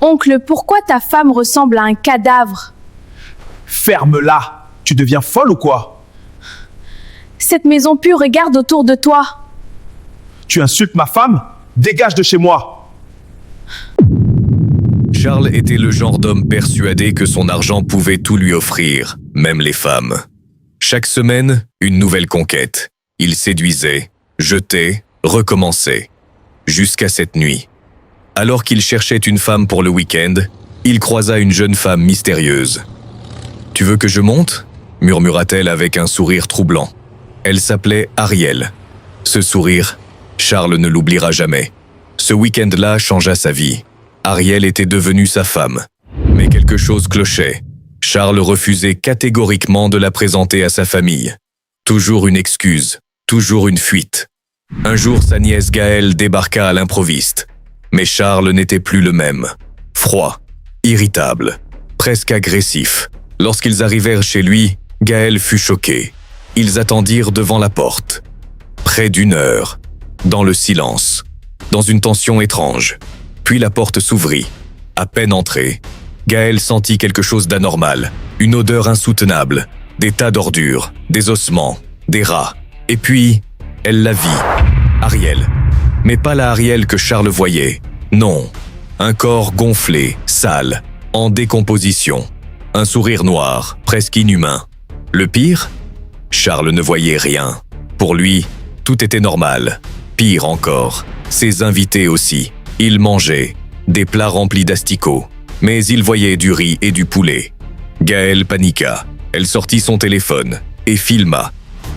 Oncle, pourquoi ta femme ressemble à un cadavre? Ferme-la! Tu deviens folle ou quoi? Cette maison pure, regarde autour de toi. Tu insultes ma femme? Dégage de chez moi! Charles était le genre d'homme persuadé que son argent pouvait tout lui offrir, même les femmes. Chaque semaine, une nouvelle conquête. Il séduisait, jetait, recommençait. Jusqu'à cette nuit. Alors qu'il cherchait une femme pour le week-end, il croisa une jeune femme mystérieuse. « Tu veux que je monte ?» murmura-t-elle avec un sourire troublant. Elle s'appelait Ariel. Ce sourire, Charles ne l'oubliera jamais. Ce week-end-là changea sa vie. Ariel était devenue sa femme. Mais quelque chose clochait. Charles refusait catégoriquement de la présenter à sa famille. Toujours une excuse, toujours une fuite. Un jour, sa nièce Gaëlle débarqua à l'improviste. Mais Charles n'était plus le même. Froid, irritable, presque agressif. Lorsqu'ils arrivèrent chez lui, Gaëlle fut choquée. Ils attendirent devant la porte. Près d'1 heure, dans le silence, dans une tension étrange. Puis la porte s'ouvrit. À peine entrée, Gaëlle sentit quelque chose d'anormal, une odeur insoutenable, des tas d'ordures, des ossements, des rats. Et puis, elle la vit. Ariel. Mais pas la Ariel que Charles voyait. Non. Un corps gonflé, sale, en décomposition. Un sourire noir, presque inhumain. Le pire? Charles ne voyait rien. Pour lui, tout était normal. Pire encore, ses invités aussi. Ils mangeaient, des plats remplis d'asticots. Mais il voyait du riz et du poulet. Gaëlle paniqua. Elle sortit son téléphone et filma.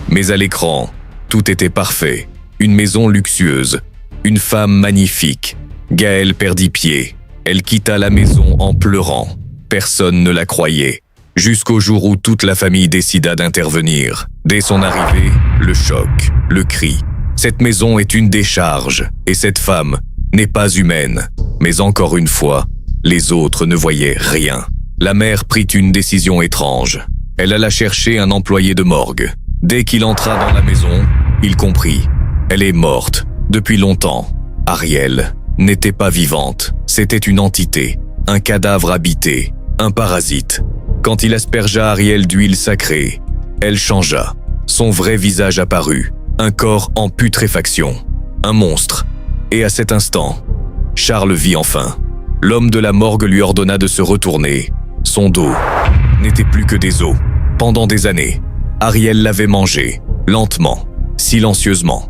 Mais à l'écran, tout était parfait. Une maison luxueuse. Une femme magnifique. Gaëlle perdit pied. Elle quitta la maison en pleurant. Personne ne la croyait. Jusqu'au jour où toute la famille décida d'intervenir. Dès son arrivée, le choc, le cri. Cette maison est une décharge, et cette femme n'est pas humaine. Mais encore une fois, les autres ne voyaient rien. La mère prit une décision étrange. Elle alla chercher un employé de morgue. Dès qu'il entra dans la maison, il comprit. Elle est morte, depuis longtemps. Ariel n'était pas vivante. C'était une entité, un cadavre habité, un parasite. Quand il aspergea Ariel d'huile sacrée, elle changea. Son vrai visage apparut, un corps en putréfaction, un monstre. Et à cet instant, Charles vit enfin. L'homme de la morgue lui ordonna de se retourner. Son dos n'était plus que des os. Pendant des années, Ariel l'avait mangé, lentement, silencieusement.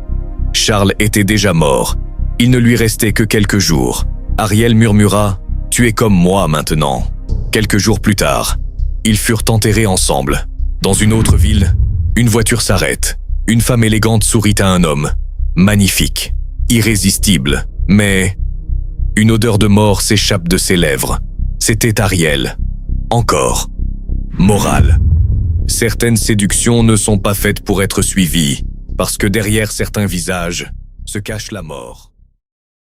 Charles était déjà mort. Il ne lui restait que quelques jours. Ariel murmura « Tu es comme moi maintenant ». Quelques jours plus tard, ils furent enterrés ensemble. Dans une autre ville, une voiture s'arrête. Une femme élégante sourit à un homme. Magnifique, irrésistible, mais... Une odeur de mort s'échappe de ses lèvres. C'était Ariel. Encore. Morale. Certaines séductions ne sont pas faites pour être suivies, parce que derrière certains visages se cache la mort.